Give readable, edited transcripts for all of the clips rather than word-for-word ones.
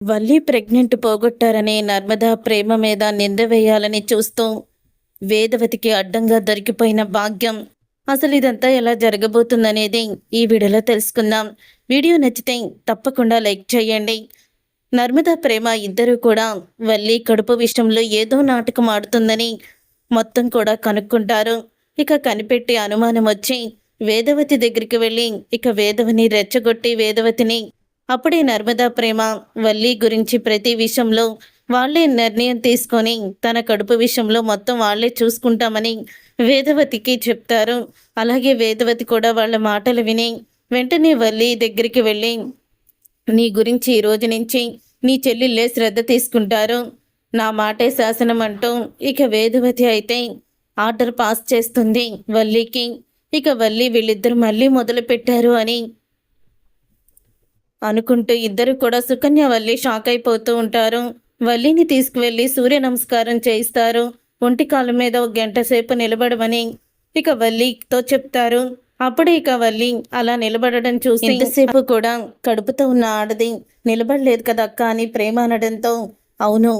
Valli pregnant పోగొట్టారని Narmada ప్రేమ మీద నింద వేయాలని చూస్తూ వేదవతికి అడ్డంగా దొరికిపోయిన భాగ్యం. అసలు ఇదంతా ఎలా జరగబోతుందనేది ఈ వీడియోలో తెలుసుకుందాం. వీడియో నచ్చితే తప్పకుండా లైక్ చేయండి. నర్మదా ప్రేమ ఇద్దరూ కూడా వల్లి కడుపు విషయంలో ఏదో నాటకం ఆడుతుందని మొత్తం కూడా కనుక్కుంటారు. ఇక కనిపెట్టి అనుమానం వచ్చి వేదవతి దగ్గరికి వెళ్ళి ఇక వేదవని రెచ్చగొట్టి వేదవతిని అప్పుడే నర్మదా ప్రేమ వల్లి గురించి ప్రతి విషయంలో వాళ్లే నిర్ణయం తీసుకొని తన కడుపు విషయంలో మొత్తం వాళ్లే చూసుకుంటామని వేదవతికి చెప్తారు. అలాగే వేదవతి కూడా వాళ్ళ మాటలు విని వెంటనే వల్లి దగ్గరికి వెళ్ళి నీ గురించి ఈ రోజు నుంచి నీ చెల్లెళ్ళే శ్రద్ధ తీసుకుంటారు, నా మాటే శాసనం అంటూ ఇక వేదవతి అయితే ఆర్డర్ పాస్ చేస్తుంది వల్లికి. ఇక వల్లి వీళ్ళిద్దరు మళ్ళీ మొదలు పెట్టారు అని అనుకుంటూ ఇద్దరు కూడా సుకన్య వల్లి షాక్ అయిపోతూ ఉంటారు. వల్లిని తీసుకువెళ్ళి సూర్య నమస్కారం చేయిస్తారు. ఒంటి కాళ్ళ మీద ఒక గంట సేపు నిలబడమని ఇక వల్లితో చెప్తారు. అప్పుడే ఇక వల్లి అలా నిలబడడం చూసి ఇంతసేపు కూడా కడుపుతో ఉన్న ఆడది నిలబడలేదు కదా అక్క అని ప్రేమ అనడంతో అవును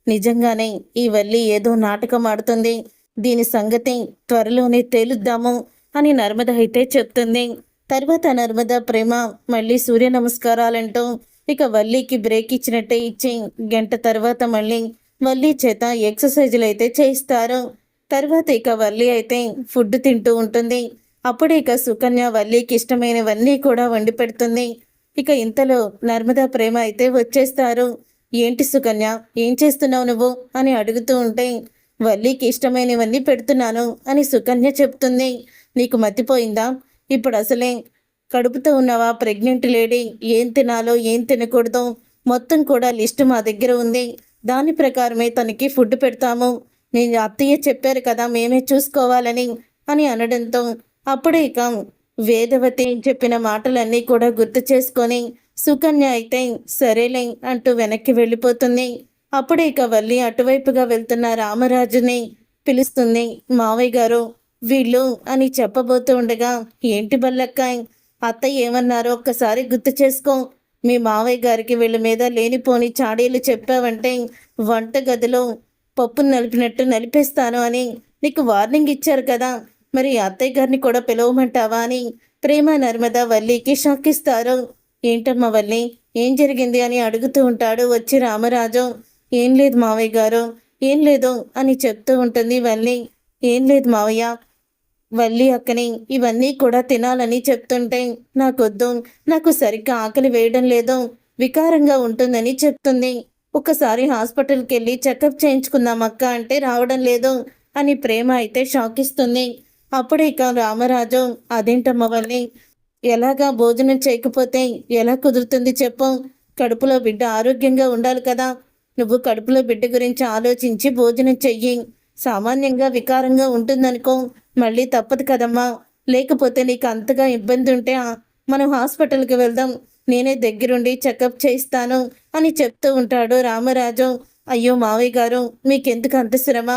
నిజంగానే ఈ వల్లి ఏదో నాటకం ఆడుతుంది, దీని సంగతి త్వరలోనే తేలుద్దాము అని నర్మద అయితే చెప్తుంది. తర్వాత నర్మదా ప్రేమ మళ్ళీ సూర్య నమస్కారాలంటూ ఇక వల్లికి బ్రేక్ ఇచ్చినట్టే ఇచ్చి గంట తర్వాత మళ్ళీ వల్లి చేత ఎక్సర్సైజులు అయితే చేయిస్తారు. తర్వాత ఇక వల్లి అయితే ఫుడ్ తింటూ ఉంటుంది. అప్పుడే ఇక సుకన్య వల్లికి ఇష్టమైనవన్నీ కూడా వండి పెడుతుంది. ఇక ఇంతలో నర్మదా ప్రేమ అయితే వచ్చేస్తారు. ఏంటి సుకన్య, ఏం చేస్తున్నావు నువ్వు అని అడుగుతూ ఉంటే వల్లికి ఇష్టమైనవన్నీ పెడుతున్నాను అని సుకన్య చెప్తుంది. నీకు మతిపోయిందా? ఇప్పుడు అసలే కడుపుతో ఉన్నవా ప్రెగ్నెంట్ లేడీ, ఏం తినాలో ఏం తినకూడదో మొత్తం కూడా లిస్టు మా దగ్గర ఉంది, దాని ప్రకారమే తనకి ఫుడ్ పెడతాము, నేను అత్తయ్య చెప్పారు కదా మేమే చూసుకోవాలని అని అనడంతో అప్పుడే ఇక వేదవతి చెప్పిన మాటలన్నీ కూడా గుర్తు చేసుకొని సుకన్య అయితే సరేలే అంటూ వెనక్కి వెళ్ళిపోతుంది. అప్పుడే ఇక వల్లి అటువైపుగా వెళ్తున్న రామరాజుని పిలుస్తుంది. మావయ్య గారు వీళ్ళు అని చెప్పబోతూ ఉండగా ఏంటి బల్లక్కాయ్, అత్తయ్య ఏమన్నారో ఒక్కసారి గుర్తు చేసుకో, మీ మావయ్య గారికి వీళ్ళ మీద లేనిపోని చాడీలు చెప్పావంటే వంట గదిలో పప్పును నలిపినట్టు నలిపేస్తాను అని నీకు వార్నింగ్ ఇచ్చారు కదా, మరి అత్తయ్య గారిని కూడా పిలవమంటావా అని ప్రేమ నర్మద వల్లికి షాక్ ఇస్తారు. ఏంటమ్మా వల్లి, ఏం జరిగింది అని అడుగుతూ ఉంటాడు వచ్చి రామరాజు. ఏం లేదు మావయ్య గారు, ఏం లేదు అని చెప్తూ ఉంటుంది వల్లి. ఏం లేదు మావయ్య, వల్లి అక్కని ఇవన్నీ కూడా తినాలని చెప్తుంటే నాకొద్దు, నాకు సరిగ్గా ఆకలి వేయడం లేదు, వికారంగా ఉంటుందని చెప్తుంది. ఒకసారి హాస్పిటల్కి వెళ్ళి చెకప్ చేయించుకుందాం అక్క అంటే రావడం లేదు అని ప్రేమ అయితే షాక్ ఇస్తుంది. అప్పుడే ఇక రామరాజు అదేంటమ్మ వల్లి, ఎలాగా భోజనం చేయకపోతే ఎలా కుదురుతుంది చెప్పు, కడుపులో బిడ్డ ఆరోగ్యంగా ఉండాలి కదా, నువ్వు కడుపులో బిడ్డ గురించి ఆలోచించి భోజనం చెయ్యి, సామాన్యంగా వికారంగా ఉంటుందనుకో మళ్ళీ తప్పదు కదమ్మా, లేకపోతే నీకు అంతగా ఇబ్బంది ఉంటే మనం హాస్పిటల్కి వెళ్దాం, నేనే దగ్గరుండి చెకప్ చేయిస్తాను అని చెప్తూ ఉంటాడు రామరాజు. అయ్యో మావయ్య గారు మీకెందుకు అంత శ్రమ,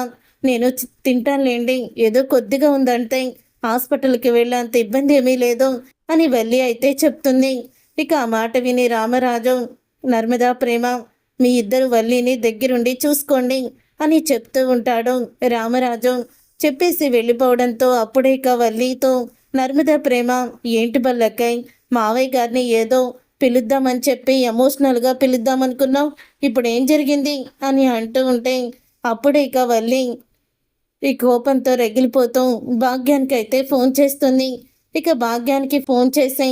నేను తింటానులేండి, ఏదో కొద్దిగా ఉందంటే హాస్పిటల్కి వెళ్ళేంత ఇబ్బంది ఏమీ లేదు అని వల్లి అయితే చెప్తుంది. ఇక ఆ మాట విని రామరాజు నర్మదా ప్రేమ మీ ఇద్దరు వల్లిని దగ్గరుండి చూసుకోండి అని చెప్తూ ఉంటాడు. రామరాజు చెప్పేసి వెళ్ళిపోవడంతో అప్పుడే ఇక వల్లితో నర్మదా ప్రేమ ఏంటి బల్లక్కయ్, మావయ్య గారిని ఏదో పిలుద్దామని చెప్పి ఎమోషనల్గా పిలుద్దామనుకున్నావు, ఇప్పుడు ఏం జరిగింది అని అంటూ ఉంటే అప్పుడే ఇక వల్లి ఈ కోపంతో రగిలిపోతూ భాగ్యానికి అయితే ఫోన్ చేస్తుంది. ఇక భాగ్యానికి ఫోన్ చేసి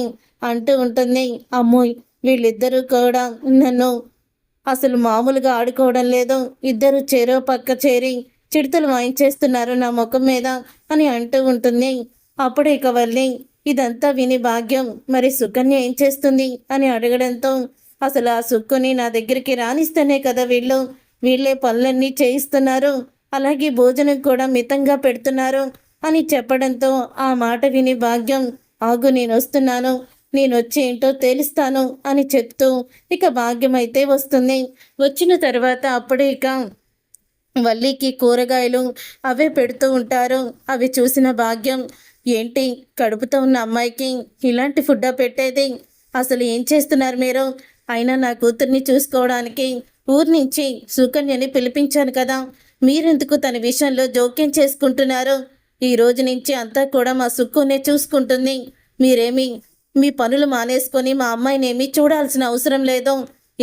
అంటూ ఉంటుంది, అమ్మోయ్ వీళ్ళిద్దరూ కూడా నన్ను అసలు మామూలుగా ఆడుకోవడం లేదు, ఇద్దరు చెరో పక్క చేరి చిడతలు వాయించేస్తున్నారు నా ముఖం మీద అని అంటూ ఉంటుంది. అప్పుడు ఇక వల్లి ఇదంతా విని భాగ్యం మరి సుకన్య ఏం చేస్తుంది అని అడగడంతో అసలు ఆ సుక్కుని నా దగ్గరికి రానిస్తేనే కదా వీళ్ళే పనులన్నీ చేయిస్తున్నారు, అలాగే భోజనం కూడా మితంగా పెడుతున్నారు అని చెప్పడంతో ఆ మాట విని భాగ్యం ఆగు నేను వస్తున్నాను, నేను వచ్చి ఏంటో తేలుస్తాను అని చెప్తూ ఇక భాగ్యం అయితే వస్తుంది. వచ్చిన తర్వాత అప్పుడే ఇక వల్లికి కూరగాయలు అవే పెడుతూ ఉంటారు. అవి చూసిన భాగ్యం ఏంటి కడుపుతో ఉన్న అమ్మాయికి ఇలాంటి ఫుడ్డా పెట్టేది, అసలు ఏం చేస్తున్నారు మీరు, అయినా నా కూతుర్ని చూసుకోవడానికి ఊరి నుంచి సుకన్యని పిలిపించాను కదా, మీరెందుకు తన విషయంలో జోక్యం చేసుకుంటున్నారు? ఈ రోజు నుంచి అంతా కూడా మా సుక్కునే చూసుకుంటుంది. మీరేమి మీ పనులు మానేసుకొని మా అమ్మాయినేమీ చూడాల్సిన అవసరం లేదు.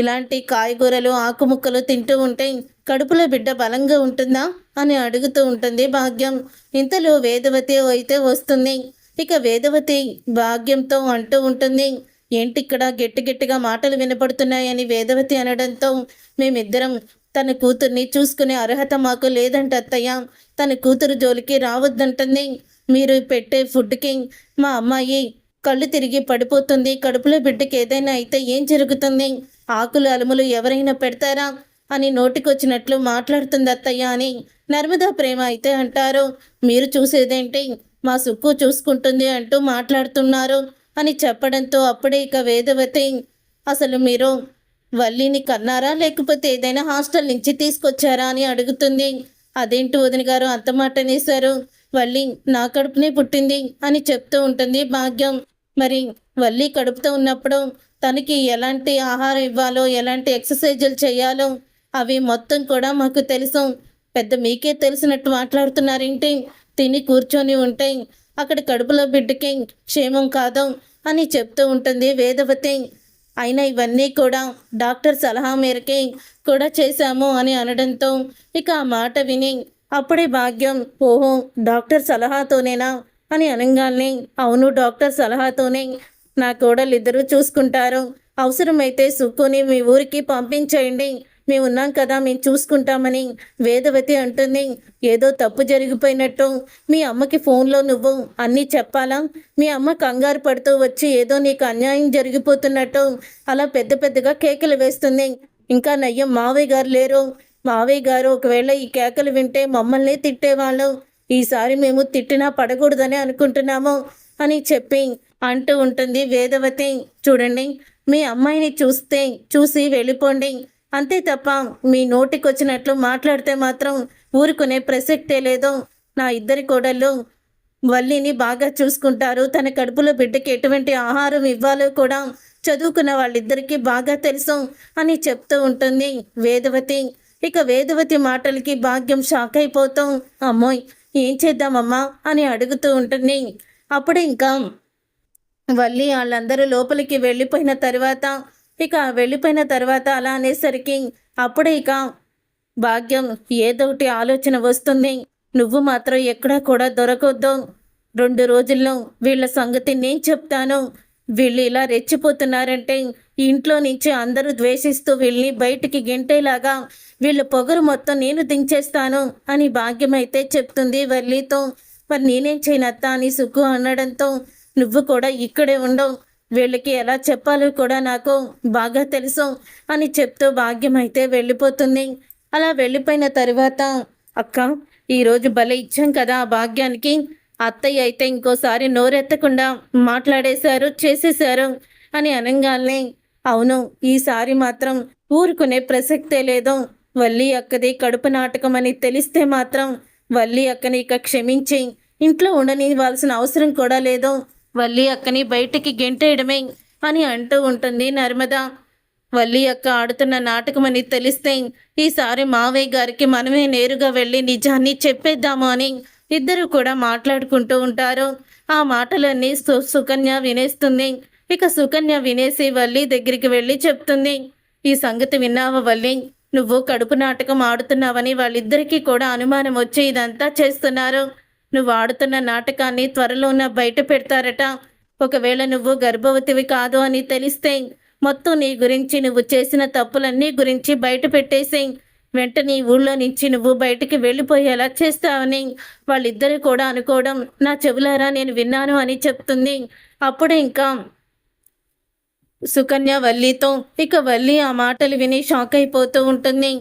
ఇలాంటి కాయగూరలు ఆకుముక్కలు తింటూ ఉంటే కడుపులో బిడ్డ బలంగా ఉంటుందా అని అడుగుతూ ఉంటుంది భాగ్యం. ఇంతలో వేదవతి అయితే వస్తుంది. ఇక వేదవతి భాగ్యంతో అంటూ ఉంటుంది, ఏంటిక్కడ గట్టి గట్టిగా మాటలు వినపడుతున్నాయని వేదవతి అనడంతో, మేమిద్దరం తన కూతుర్ని చూసుకునే అర్హత మాకు లేదంట అత్తయ్య. తన కూతురు జోలికి రావద్దంటుంది. మీరు పెట్టే ఫుడ్కి మా అమ్మాయి కళ్ళు తిరిగి పడిపోతుంది. కడుపులో బిడ్డకి ఏదైనా అయితే ఏం జరుగుతుంది? ఆకులు అలుములు ఎవరైనా పెడతారా అని నోటికొచ్చినట్లు మాట్లాడుతుంది అత్తయ్య అని నర్మదా ప్రేమ అయితే అంటారు. మీరు చూసేదేంటి, మా సుక్కు చూసుకుంటుంది అంటూ మాట్లాడుతున్నారు అని చెప్పడంతో అప్పుడే ఇక వేదవతి, అసలు మీరు వల్లిని కన్నారా లేకపోతే ఏదైనా హాస్టల్ నుంచి తీసుకొచ్చారా అని అడుగుతుంది. అదేంటి వదిన గారు అంత మాట అనేశారు? వల్లి నా కడుపునే పుట్టింది అని చెప్తూ ఉంటుంది భాగ్యం. మరి వల్లి కడుపుతో ఉన్నప్పుడు తనకి ఎలాంటి ఆహారం ఇవ్వాలో, ఎలాంటి ఎక్సర్సైజులు చేయాలో అవి మొత్తం కూడా మాకు తెలుసు. పెద్ద మీకే తెలిసినట్టు మాట్లాడుతున్నారేంటి? తిని కూర్చొని ఉంటే అక్కడ కడుపులో బిడ్డకి క్షేమం కాదు అని చెప్తూ ఉంటుంది వేదవతి. అయినా ఇవన్నీ కూడా డాక్టర్ సలహా మేరకే కూడా చేశాము అని అనడంతో ఇక ఆ మాట విని అప్పుడే భాగ్యం, ఓహో డాక్టర్ సలహాతోనేనా అని అనగానే, అవును డాక్టర్ సలహాతోనే నా కోడలు ఇద్దరు చూసుకుంటారు. అవసరమైతే సుక్కుని మీ ఊరికి పంపించేయండి, మేము ఉన్నాం కదా, మేము చూసుకుంటామని వేదవతి అంటుంది. ఏదో తప్పు జరిగిపోయినట్టు మీ అమ్మకి ఫోన్లో నువ్వు అన్నీ చెప్పాలా? మీ అమ్మ కంగారు పడుతూ వచ్చి ఏదో నీకు అన్యాయం జరిగిపోతున్నట్టు అలా పెద్ద పెద్దగా కేకలు వేస్తుంది. ఇంకా నయ్యం మావయ్య గారు లేరు. మావయ్య గారు ఒకవేళ ఈ కేకలు వింటే మమ్మల్ని తిట్టేవాళ్ళు. ఈసారి మేము తిట్టినా పడకూడదని అనుకుంటున్నాము అని చెప్పి అంటూ ఉంటుంది వేదవతి. చూడండి, మీ అమ్మాయిని చూసి వెళ్ళిపోండి, అంతే తప్ప మీ నోటికొచ్చినట్లు మాట్లాడితే మాత్రం ఊరుకునే ప్రసక్తే లేదు. నా ఇద్దరి కోడళ్ళు వల్లిని బాగా చూసుకుంటారు. తన కడుపులో బిడ్డకి ఎటువంటి ఆహారం ఇవ్వాలో కూడా చదువుకున్న వాళ్ళిద్దరికీ బాగా తెలుసు అని చెప్తూ ఉంటుంది వేదవతి. ఇక వేదవతి మాటలకి భాగ్యం షాక్ అయిపోతూ, అమ్మోయ్ ఏం చేద్దామమ్మా అని అడుగుతూ ఉంటుంది. అప్పుడు ఇంకా వల్లి వాళ్ళందరూ లోపలికి వెళ్ళిపోయిన తర్వాత అలా అనేసరికి అప్పుడే ఇక భాగ్యం ఏదోటి ఆలోచన వస్తుంది. నువ్వు మాత్రం ఎక్కడా కూడా దొరకొద్దు. 2 రోజుల్లో వీళ్ళ సంగతి నేను చెప్తాను. వీళ్ళు ఇలా రెచ్చిపోతున్నారంటే ఇంట్లో నుంచి అందరూ ద్వేషిస్తూ వీళ్ళని బయటికి గెంటేలాగా వీళ్ళ పొగరు మొత్తం నేను దించేస్తాను అని భాగ్యం అయితే చెప్తుంది వల్లితో. మరి నేనేం చేయనత్తా అని సుక్కు అనడంతో, నువ్వు కూడా ఇక్కడే ఉండవు, వీళ్ళకి ఎలా చెప్పాలో కూడా నాకు బాగా తెలుసు అని చెప్తూ భాగ్యం అయితే వెళ్ళిపోతుంది. అలా వెళ్ళిపోయిన తర్వాత, అక్క ఈరోజు భలే ఇచ్చాం కదా ఆ భాగ్యానికి, అత్తయ్య అయితే ఇంకోసారి నోరెత్తకుండా చేసేశారు అని అనగానే, అవును ఈసారి మాత్రం ఊరుకునే ప్రసక్తే లేదు. వల్లి అక్కది కడుపు నాటకం అని తెలిస్తే మాత్రం వల్లి అక్కని ఇక క్షమించి ఇంట్లో ఉండనివ్వాల్సిన అవసరం కూడా లేదు. వల్లి అక్కని బయటికి గెంటేయడమే అని అంటూ ఉంటుంది నర్మద. వల్లి అక్క ఆడుతున్న నాటకం అని తెలిస్తే ఈసారి మావయ్య గారికి మనమే నేరుగా వెళ్ళి నిజాన్ని చెప్పేద్దాము అని ఇద్దరు కూడా మాట్లాడుకుంటూ ఉంటారు. ఆ మాటలన్నీ సుకన్య వినేస్తుంది. ఇక సుకన్య వినేసి వల్లి దగ్గరికి వెళ్ళి చెప్తుంది, ఈ సంగతి విన్నావా వల్లి? నువ్వు కడుపు నాటకం ఆడుతున్నావని వాళ్ళిద్దరికీ కూడా అనుమానం వచ్చి ఇదంతా చేస్తున్నారు. నువ్వు ఆడుతున్న నాటకాన్ని త్వరలోన బయట పెడతారట. ఒకవేళ నువ్వు గర్భవతివి కాదు అని తెలిస్తే మొత్తం నీ గురించి, నువ్వు చేసిన తప్పులన్నీ గురించి బయట పెట్టేసి వెంటనే ఊళ్ళో నుంచి నువ్వు బయటికి వెళ్ళిపోయేలా చేస్తావని వాళ్ళిద్దరూ కూడా అనుకోవడం నా చెవులారా నేను విన్నాను అని చెప్తుంది. అప్పుడే ఇంకా సుకన్య వల్లితో, ఇక వల్లి ఆ మాటలు విని షాక్ అయిపోతూ ఉంటుంది.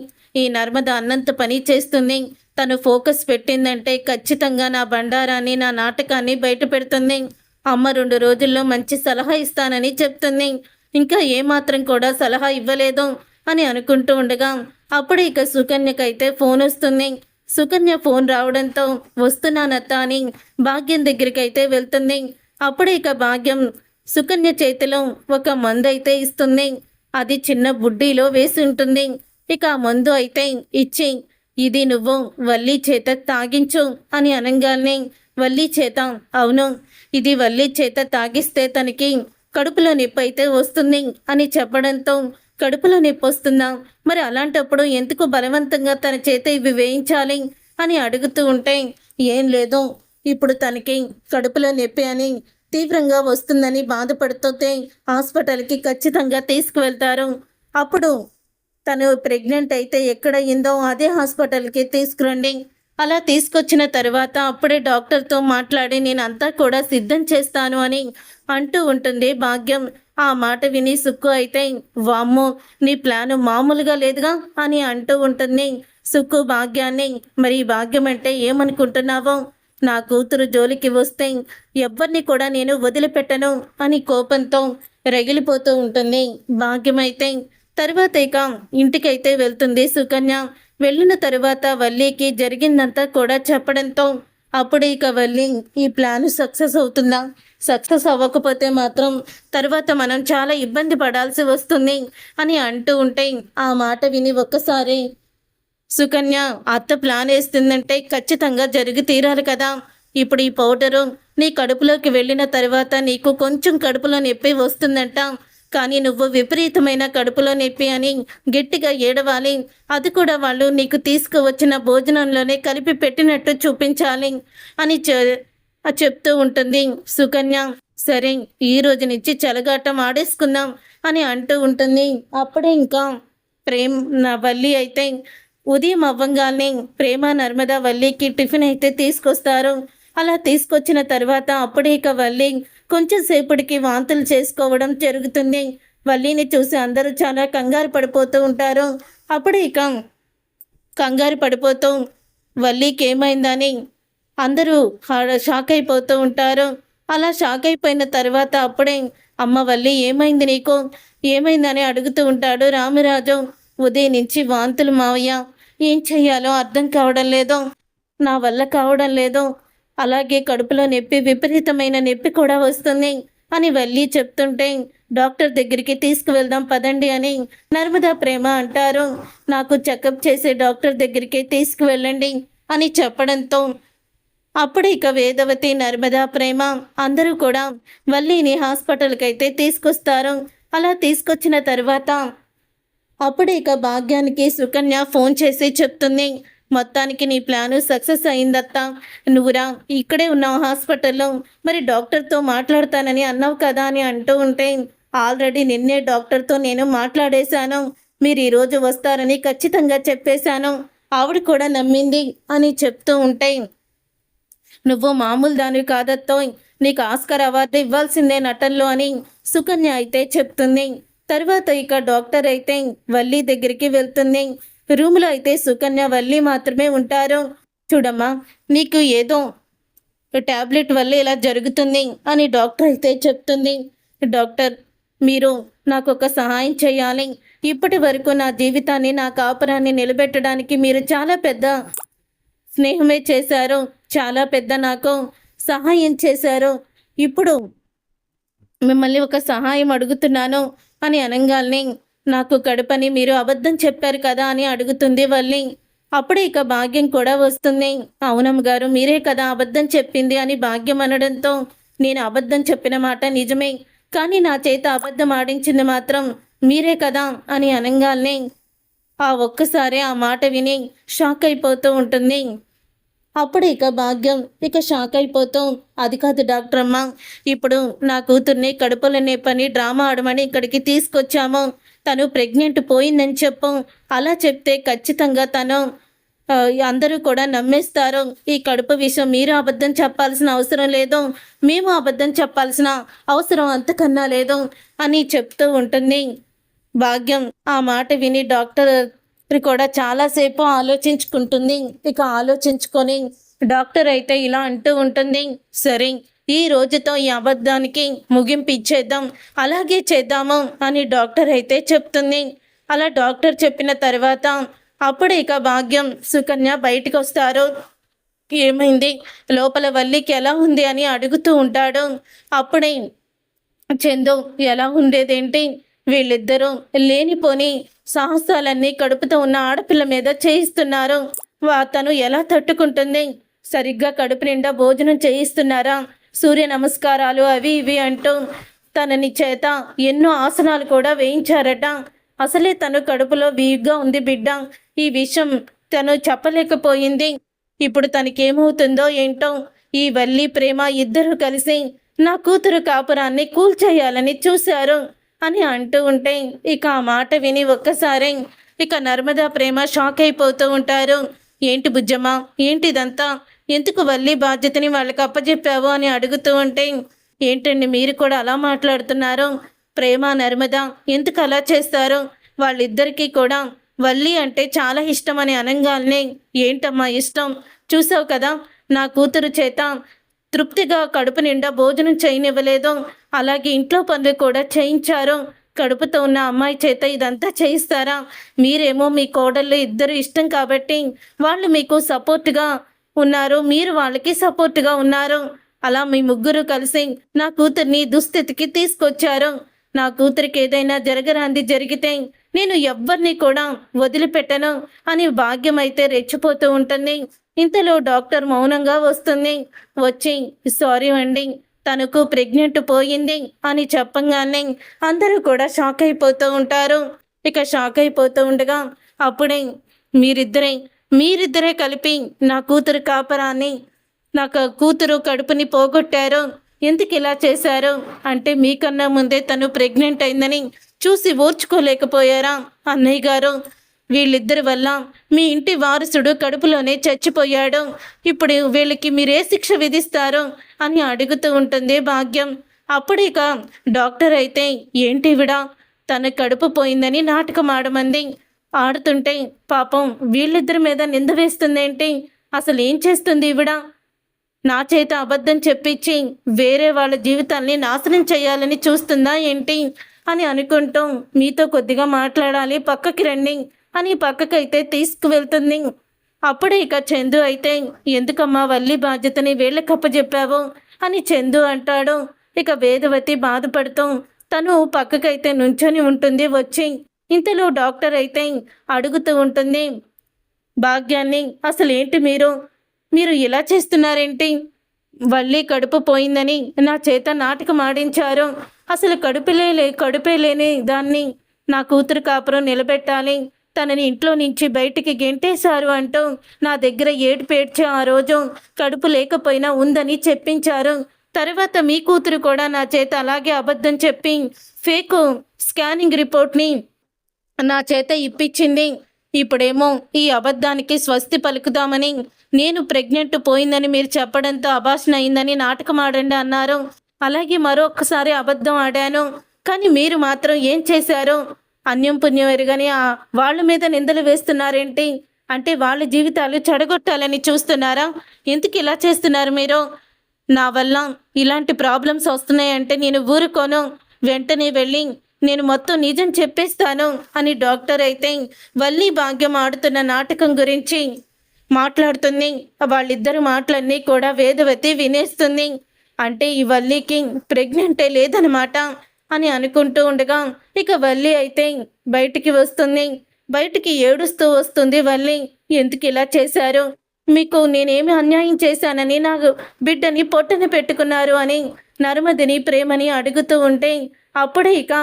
ఈ నర్మద అన్నంత పని చేస్తుంది, తను ఫోకస్ పెట్టిందంటే ఖచ్చితంగా నా బండారాన్ని, నా నాటకాన్ని బయట పెడుతుంది. అమ్మ 2 రోజుల్లో మంచి సలహా ఇస్తానని చెప్తుంది. ఇంకా ఏమాత్రం కూడా సలహా ఇవ్వలేదు అని అనుకుంటూ ఉండగా అప్పుడు ఇక సుకన్యకైతే ఫోన్ వస్తుంది. సుకన్య ఫోన్ రావడంతో వస్తున్నానత్త అని భాగ్యం దగ్గరికి అయితే వెళ్తుంది. అప్పుడు ఇక భాగ్యం సుకన్య చేతిలో ఒక మందు అయితే ఇస్తుంది. అది చిన్న బుడ్డీలో వేసి ఉంటుంది. ఇక ఆ మందు అయితే ఇచ్చి, ఇది నువ్వు వల్లి చేత తాగించు అని అనంగానే వల్లి చేత, అవును, ఇది వల్లి చేత తాగిస్తే తనకి కడుపులో నొప్పి అయితే వస్తుంది అని చెప్పడంతో, కడుపులో నొప్పి వస్తుందా, మరి అలాంటప్పుడు ఎందుకు బలవంతంగా తన చేత ఇవి వేయించాలి అని అడుగుతూ ఉంటే, ఏం లేదు, ఇప్పుడు తనకి కడుపులో నొప్పి అని తీవ్రంగా వస్తుందని బాధపడుతుంటే హాస్పిటల్కి ఖచ్చితంగా తీసుకువెళ్తారు. అప్పుడు తను ప్రెగ్నెంట్ అయితే ఎక్కడయ్యిందో అదే హాస్పిటల్కి తీసుకురండి. అలా తీసుకొచ్చిన తర్వాత అప్పుడే డాక్టర్తో మాట్లాడి నేనంతా కూడా సిద్ధం చేస్తాను అని అంటూ ఉంటుంది భాగ్యం. ఆ మాట విని సుక్కు అయితే, వామ్మో, నీ ప్లాను మామూలుగా లేదుగా అని అంటూ ఉంటుంది సుక్కు భాగ్యాన్ని. మరి ఈ భాగ్యం అంటే ఏమనుకుంటున్నావో, నా కూతురు జోలికి వస్తే ఎవ్వరిని కూడా నేను వదిలిపెట్టను అని కోపంతో రగిలిపోతూ ఉంటుంది భాగ్యమైతే. తర్వాత ఇక ఇంటికైతే వెళ్తుంది సుకన్య. వెళ్ళిన తరువాత వల్లికి జరిగిందంతా కూడా చెప్పడంతో అప్పుడు ఇక వల్లి, ఈ ప్లాన్ సక్సెస్ అవుతుందా, సక్సెస్ అవ్వకపోతే మాత్రం తర్వాత మనం చాలా ఇబ్బంది పడాల్సి వస్తుంది అని అంటూ ఉంటే ఆ మాట విని ఒక్కసారి సుకన్య, అత్త ప్లాన్ వేస్తుందంటే ఖచ్చితంగా జరిగి తీరాలి కదా. ఇప్పుడు ఈ పౌడరు నీ కడుపులోకి వెళ్ళిన తర్వాత నీకు కొంచెం కడుపులో నొప్పి వస్తుందంట, కానీ నువ్వు విపరీతమైన కడుపులో నొప్పి అని గట్టిగా ఏడవాలి. అది కూడా వాళ్ళు నీకు తీసుకువచ్చిన భోజనంలోనే కలిపి పెట్టినట్టు చూపించాలి అని చెప్తూ ఉంటుంది సుకన్య. సరే, ఈ రోజు నుంచి చెలగాటం ఆడేసుకుందాం అని అంటూ ఉంటుంది. అప్పుడే ఇంకా నా వల్లి అయితే ఉదయం అవ్వంగానే ప్రేమ నర్మద వల్లికి టిఫిన్ అయితే తీసుకొస్తారు. అలా తీసుకొచ్చిన తర్వాత అప్పుడే ఇక వల్లి కొంచెం సేపటికి వాంతులు చేసుకోవడం జరుగుతుంది. వల్లిని చూసి అందరూ చాలా కంగారు పడిపోతూ ఉంటారు. అప్పుడు ఇక కంగారు పడిపోతూ వల్లికి ఏమైందని అందరూ షాక్ అయిపోతూ ఉంటారు. అలా షాక్ అయిపోయిన తర్వాత అప్పుడే, అమ్మ వల్లి, ఏమైంది నీకు, ఏమైందని అడుగుతూ ఉంటాడు రామరాజు. ఉదయం నుంచి వాంతులు మావయ్య, ఏం చెయ్యాలో అర్థం కావడం లేదు, నా వల్ల కావడం లేదు, అలాగే కడుపులో నొప్పి, విపరీతమైన నొప్పి కూడా వస్తుంది అని వల్లి చెప్తుంటే, డాక్టర్ దగ్గరికి తీసుకువెళ్దాం పదండి అని నర్మదా ప్రేమ అంటారు. నాకు చెకప్ చేసే డాక్టర్ దగ్గరికి తీసుకువెళ్ళండి అని చెప్పడంతో అప్పుడు ఇక వేదవతి, నర్మదా ప్రేమ అందరూ కూడా వల్లిని హాస్పిటల్కి అయితే తీసుకొస్తారు. అలా తీసుకొచ్చిన తర్వాత అప్పుడు ఇక భాగ్యానికి సుకన్య ఫోన్ చేసి చెప్తుంది, మొత్తానికి నీ ప్లాను సక్సెస్ అయిందత్తా, నువ్వురా, ఇక్కడే ఉన్నావు హాస్పిటల్లో, మరి డాక్టర్తో మాట్లాడతానని అన్నావు కదా అని అంటూ ఉంటే, ఆల్రెడీ నిన్నే డాక్టర్తో నేను మాట్లాడేశాను, మీరు ఈరోజు వస్తారని ఖచ్చితంగా చెప్పేశాను, ఆవిడ కూడా నమ్మింది అని చెప్తూ ఉంటే, నువ్వు మామూలు దానివి కాదత్తో, నీకు ఆస్కార్ అవార్డు ఇవ్వాల్సిందే నటనలో అని సుకన్య అయితే చెప్తుంది. తర్వాత ఇక డాక్టర్ అయితే వల్లి దగ్గరికి వెళ్తుంది. రూమ్లో అయితే సుకన్య వల్లి మాత్రమే ఉంటారు. చూడమ్మా, నీకు ఏదో ట్యాబ్లెట్ వల్ల ఇలా జరుగుతుంది అని డాక్టర్ అయితే చెప్తుంది. డాక్టర్, మీరు నాకు ఒక సహాయం చేయాలి, ఇప్పటి వరకు నా జీవితాన్ని, నా కాపురాన్ని నిలబెట్టడానికి మీరు చాలా పెద్ద స్నేహమే చేశారు, చాలా పెద్ద నాకు సహాయం చేశారు, ఇప్పుడు మిమ్మల్ని ఒక సహాయం అడుగుతున్నాను అని అనగానే, నాకు కడుపని మీరు అబద్ధం చెప్పారు కదా అని అడుగుతుంది వల్లి. అప్పుడే ఇక భాగ్యం కూడా వస్తుంది. అవునమ్మ గారు, మీరే కదా అబద్ధం చెప్పింది అని భాగ్యం అనడంతో, నేను అబద్ధం చెప్పిన మాట నిజమే, కానీ నా చేత అబద్ధం ఆడించింది మాత్రం మీరే కదా అని అనగానే ఆ ఒక్కసారి ఆ మాట విని షాక్ అయిపోతూ ఉంటుంది. అప్పుడు ఇక భాగ్యం ఇక షాక్ అయిపోతూ, అది కాదు డాక్టర్ అమ్మ, ఇప్పుడు నా కూతుర్ని కడుపులోనే పని డ్రామా ఆడమని ఇక్కడికి తీసుకొచ్చాము, తను ప్రెగ్నెంట్ పోయిందని చెప్పు, అలా చెప్తే ఖచ్చితంగా తను అందరూ కూడా నమ్మేస్తారు, ఈ కడుపు విషయం మీరు అబద్ధం చెప్పాల్సిన అవసరం లేదు, మేము అబద్ధం చెప్పాల్సిన అవసరం అంతకన్నా లేదు అని చెప్తూ ఉంటుంది భాగ్యం. ఆ మాట విని డాక్టర్ కూడా చాలాసేపు ఆలోచించుకుంటుంది. ఇక ఆలోచించుకొని డాక్టర్ అయితే ఇలా అంటూ ఉంటుంది, సరే, ఈ రోజుతో ఈ అబద్ధానికి ముగింపు ఇచ్చేద్దాం, అలాగే చేద్దాము అని డాక్టర్ అయితే చెప్తుంది. అలా డాక్టర్ చెప్పిన తర్వాత అప్పుడు ఇక భాగ్యం, సుకన్య బయటికి వస్తారు. ఏమైంది, లోపల వల్లికి ఎలా ఉంది అని అడుగుతూ ఉంటాడు. అప్పుడే చందు, ఎలా ఉండేదేంటి, వీళ్ళిద్దరూ లేనిపోని సాహసాలన్నీ కడుపుతో ఉన్న ఆడపిల్ల మీద చేయిస్తున్నారు. తను ఎలా తట్టుకుంటుంది? సరిగ్గా కడుపు నిండా భోజనం చేయిస్తున్నారా? సూర్య నమస్కారాలు అవి ఇవి అంటూ తనని చేత ఎన్నో ఆసనాలు కూడా వేయించారట. అసలే తను కడుపులో వీక్గా ఉంది బిడ్డ. ఈ విషయం తను చెప్పలేకపోయింది. ఇప్పుడు తనకేమవుతుందో ఏంటో. ఈ వల్లి ప్రేమ ఇద్దరూ కలిసి నా కూతురు కాపురాన్ని కూల్చేయాలని చూశారు అని అంటూ ఉంటే ఇక ఆ మాట విని ఒక్కసారి ఇక నర్మదా ప్రేమ షాక్ అయిపోతూ ఉంటారు. ఏంటి బుజ్జమ్మ, ఏంటిదంతా? ఎందుకు వల్లి బాధ్యతని వాళ్ళకి అప్పచెప్పావు అని అడుగుతూ ఉంటే, ఏంటండి మీరు కూడా అలా మాట్లాడుతున్నారు? ప్రేమ నర్మద ఎందుకు అలా చేస్తారు? వాళ్ళిద్దరికీ కూడా వల్లి అంటే చాలా ఇష్టం అని అనగానే, ఏంటమ్మా ఇష్టం? చూసావు కదా, నా కూతురు చేత తృప్తిగా కడుపు నిండా భోజనం చేయనివ్వలేదు. అలాగే ఇంట్లో పనులు కూడా చేయించారు. కడుపుతో ఉన్న అమ్మాయి చేత ఇదంతా చేయిస్తారా? మీరేమో మీ కోడళ్ళు ఇద్దరు ఇష్టం కాబట్టి వాళ్ళు మీకు సపోర్ట్గా ఉన్నారు, మీరు వాళ్ళకి సపోర్ట్గా ఉన్నారు. అలా మీ ముగ్గురు కలిసి నా కూతుర్ని దుస్థితికి తీసుకొచ్చారు. నా కూతురికి ఏదైనా జరగరాంది జరిగితే నేను ఎవ్వరిని కూడా వదిలిపెట్టను అని భాగ్యం అయితే రెచ్చిపోతూ ఉంటుంది. ఇంతలో డాక్టర్ మౌనంగా వస్తుంది. వచ్చి, సారీ అండి, తనకు ప్రెగ్నెంట్ పోయింది అని చెప్పంగానే అందరూ కూడా షాక్ అయిపోతూ ఉంటారు. ఇక షాక్ అయిపోతూ ఉండగా అప్పుడే మీరిద్దరే కలిపి నా కూతురు కాపరాన్ని, నా కూతురు కడుపుని పోగొట్టారు. ఎందుకు ఇలా చేశారు అంటే, మీకన్నా ముందే తను ప్రెగ్నెంట్ అయిందని చూసి ఓర్చుకోలేకపోయారా అన్నయ్య గారు? వీళ్ళిద్దరి వల్ల మీ ఇంటి వారసుడు కడుపులోనే చచ్చిపోయాడు. ఇప్పుడు వీళ్ళకి మీరే శిక్ష విధిస్తారు అని అడుగుతూ ఉంటుంది భాగ్యం. అప్పుడిక డాక్టర్ అయితే, ఏంటి విడా తన కడుపు పోయిందని నాటకం ఆడమంది. ఆడుతుంటే పాపం వీళ్ళిద్దరి మీద నింద వేస్తుందేంటి? అసలు ఏం చేస్తుంది ఈవిడ? నా చేత అబద్ధం చెప్పించి వేరే వాళ్ళ జీవితాల్ని నాశనం చేయాలని చూస్తుందా ఏంటి అని అనుకుంటూ, మీతో కొద్దిగా మాట్లాడాలి, పక్కకి రండి అని పక్కకైతే తీసుకువెళ్తుంది. అప్పుడే ఇక చందు అయితే, ఎందుకమ్మా వల్లి బాధ్యతని వీళ్ళకప్పచెప్పావు అని చందు అంటాడు. ఇక వేదవతి బాధపడుతూ తను పక్కకైతే నుంచొని ఉంటుంది. వచ్చి ఇంతలో డాక్టర్ అయితే అడుగుతూ ఉంటుంది భాగ్యాన్ని, అసలు ఏంటి మీరు ఇలా చేస్తున్నారేంటి? వల్లి కడుపు పోయిందని నా చేత నాటకం ఆడించారు. అసలు కడుపే లేని దాన్ని నా కూతురు కాపురం నిలబెట్టాలి, తనని ఇంట్లో నుంచి బయటికి గెంటేశారు అంటూ నా దగ్గర ఏడ్చి ఆ రోజు కడుపు లేకపోయినా ఉందని చెప్పించారు. తర్వాత మీ కూతురు కూడా నా చేత అలాగే అబద్ధం చెప్పి ఫేక్ స్కానింగ్ రిపోర్ట్ని నా చేత ఇప్పించింది. ఇప్పుడేమో ఈ అబద్ధానికి స్వస్తి పలుకుదామని నేను ప్రెగ్నెంట్ పోయిందని మీరు చెప్పడంతో అభాషణ అయిందని నాటకం ఆడండి అన్నారు. అలాగే మరొకసారి అబద్ధం ఆడాను. కానీ మీరు మాత్రం ఏం చేశారు? అన్యం పుణ్యం ఎరుగని వాళ్ళ మీద నిందలు వేస్తున్నారేంటి? అంటే వాళ్ళ జీవితాలు చెడగొట్టాలని చూస్తున్నారా? ఎందుకు ఇలా చేస్తున్నారు మీరు? నా వల్ల ఇలాంటి ప్రాబ్లమ్స్ వస్తున్నాయంటే నేను ఊరుకోను. వెంటనే వెళ్ళి నేను మొత్తం నిజం చెప్పేస్తాను అని డాక్టర్ అయితే వల్లి భాగ్యం ఆడుతున్న నాటకం గురించి మాట్లాడుతుంది. వాళ్ళిద్దరు మాటలన్నీ కూడా వేదవతి వినేస్తుంది. అంటే ఈ వల్లికి ప్రెగ్నెంటే లేదనమాట అని అనుకుంటూ ఉండగా ఇక వల్లి అయితే బయటికి వస్తుంది. బయటికి ఏడుస్తూ వస్తుంది వల్లి. ఎందుకు ఇలా చేశారు? మీకు నేనేమి అన్యాయం చేశానని నాకు బిడ్డని పొట్టన పెట్టుకున్నారు అని నర్మదని ప్రేమని అడుగుతూ ఉంటే అప్పుడే ఇక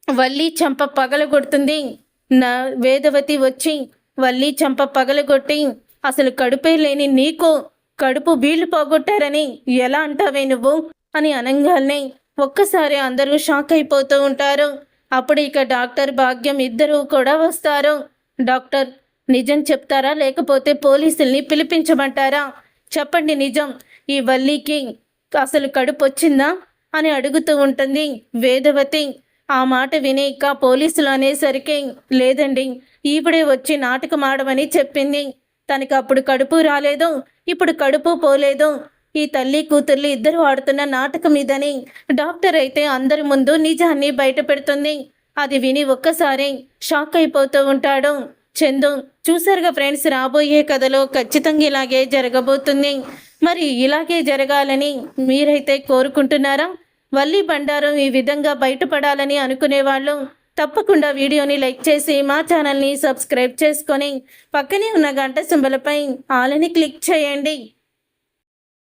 వల్లి చంప పగలగొడుతుంది. వేదవతి వచ్చి వల్లి చంప పగలగొట్టి, అసలు కడుపే లేని నీకు కడుపు వీళ్ళు పోగొట్టారని ఎలా అంటావే నువ్వు అని అనగానే ఒక్కసారి అందరూ షాక్ అయిపోతూ ఉంటారు. అప్పుడు ఇక డాక్టర్ భాగ్యం ఇద్దరు కూడా వస్తారు. డాక్టర్, నిజం చెప్తారా లేకపోతే పోలీసుల్ని పిలిపించమంటారా? చెప్పండి నిజం, ఈ వల్లికి అసలు కడుపు వచ్చిందా అని అడుగుతూ ఉంటుంది వేదవతి. ఆ మాట విని ఇక పోలీసులు అనేసరికి, లేదండి, ఈవిడే వచ్చి నాటకం ఆడమని చెప్పింది. తనకి అప్పుడు కడుపు రాలేదు, ఇప్పుడు కడుపు పోలేదు. ఈ తల్లి కూతుర్లు ఇద్దరు ఆడుతున్న నాటకం ఇదని డాక్టర్ అయితే అందరి ముందు నిజాన్ని బయట పెడుతుంది. అది విని ఒక్కసారి షాక్ అయిపోతూ ఉంటాడు చందు. చూసారుగా ఫ్రెండ్స్, రాబోయే కథలో ఖచ్చితంగా ఇలాగే జరగబోతుంది. మరి ఇలాగే జరగాలని మీరైతే కోరుకుంటున్నారా? వల్లి బండారం ఈ విధంగా బయటపడాలని అనుకునేవాళ్ళు తప్పకుండా వీడియోని లైక్ చేసి మా ఛానల్ని సబ్స్క్రైబ్ చేసుకొని పక్కనే ఉన్న గంట సింబలపై ఆల్ అని క్లిక్ చేయండి.